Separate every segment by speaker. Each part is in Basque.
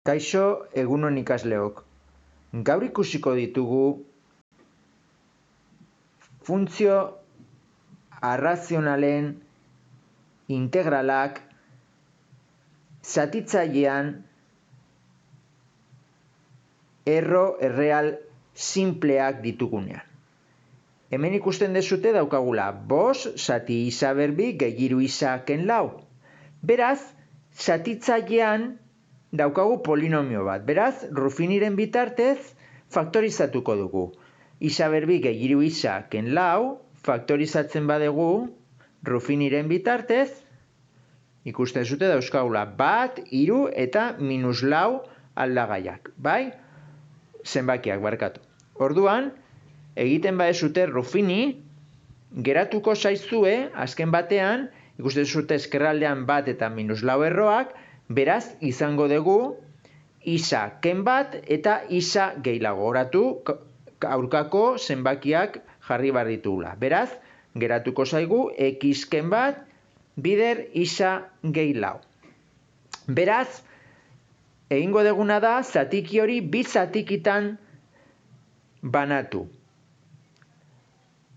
Speaker 1: Kaixo, egunon ikasleok. Gaur ikusiko ditugu funtzio arrazionalen integralak zatitzailean erro erreal simpleak ditugunean. Hemen ikusten dezute daukagula 5 zati isa berbi gehi 3 isa ken 4. Beraz, zatitzailean daukagu polinomio bat. Beraz, Ruffiniren bitartez faktorizatuko dugu. Isa berbi gehi 3 isa ken 4 faktorizatzen badegu Ruffiniren bitartez, ikusten dezute dauzkagula 1, 3 eta -4 aldagaiak. Bai? Zenbakiak barkatu. Orduan, egiten badezute Ruffini, geratuko zaizue, azken batean, ikusten dezute ezkerraldean 1 eta -4 erroak, beraz, izango dugu isa ken 1 eta isa gehi 4. Goratu, aurkako zenbakiak jarri behar ditugula. Beraz, geratuko zaigu x ken 1 bider isa gehi 4. Beraz, egingo duguna da, zatiki hori 2 zatikitan banatu.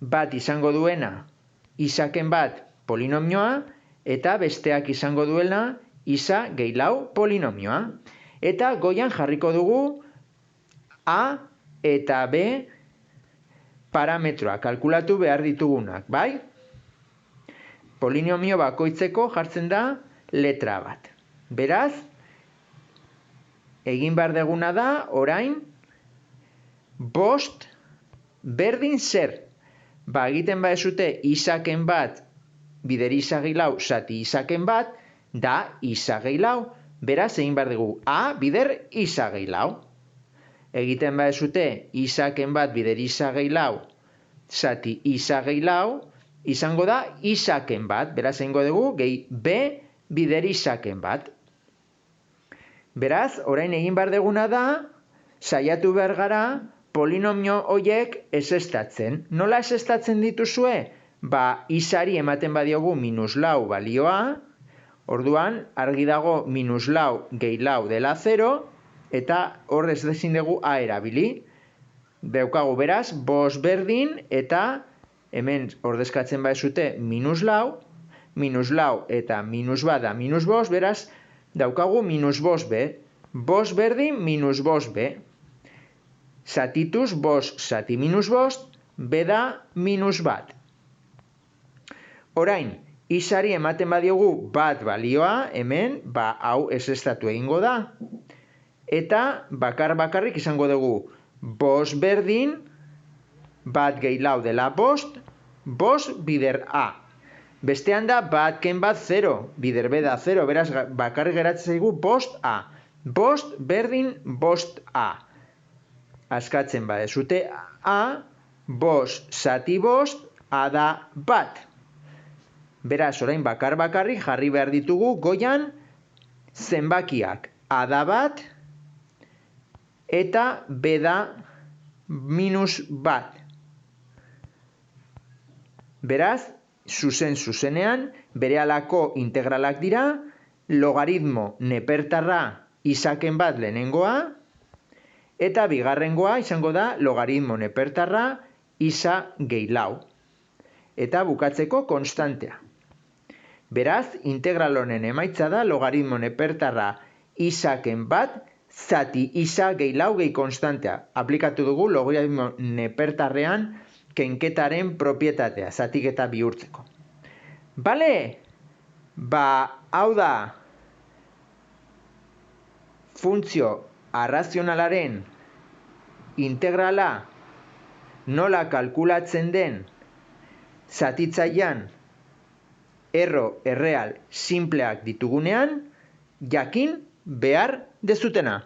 Speaker 1: Bat izango duena isa ken 1 polinomioa, eta besteak izango duena isa gehi 4 polinomioa. Eta goian jarriko dugu A eta B parametroak, kalkulatu behar ditugunak, bai? Polinomio bakoitzeko jartzen da letra bat. Beraz, egin behar duguna da, orain, 5 berdin zer. Egiten badezute isa ken 1 bider isa gehi 4 zati isa ken 1 da isa gehi 4. Beraz, egin behar dugu A bider isa gehi 4. Egiten badezute isa ken 1 bider isa gehi 4 zati isa gehi 4, izango da isa ken 1. Beraz, egingo dugu gehi B bider isa ken 1. Beraz, orain egin behar duguna da, saiatu behar gara, polinomio horiek ezeztatzen. Nola ezeztatzen dituzue? Isari ematen badiogu -4 balioa, orduan argi dago -4 gehi 4 dela 0, eta hor ez ezin dugu A erabili. Daukagu beraz, 5 berdin, eta hemen ordezkatzen badezute -4, -4 eta -1 da -5, beraz, daukagu -5b. 5 berdin, -5b. Zatituz 5 zati -5, B da -1. Orain, isari ematen badiogu 1 balioa, hemen, hau ezeztatu egingo da. Eta bakarrik izango dugu 5 berdin, 1 gehi 4 dela 5, 5 bider A. Bestean da 1 ken 1 0, bider B da 0, beraz bakarrik geratzen zaigu 5A. 5 berdin 5A. Askatzen badezute A, 5 zati 5, A da 1. Beraz, orain bakarrik jarri behar ditugu goian zenbakiak. A da 1 eta B da -1. Beraz, zuzenean, berehalako integralak dira, logaritmo nepertarra isa ken 1 lehenengoa, eta bigarrengoa izango da logaritmo nepertarra isa gehi 4. Eta bukatzeko konstantea. Beraz, integral honen emaitza da logaritmo nepertarra isa ken 1 zati isa gehi 4 gehi konstantea. Aplikatu dugu logaritmo nepertarrean kenketaren propietatea, zatiketa bihurtzeko. Bale? Hau da funtzio arrazionalaren integrala nola kalkulatzen den zatitzailean erro erreal simpleak ditugunean, jakin behar dezutena.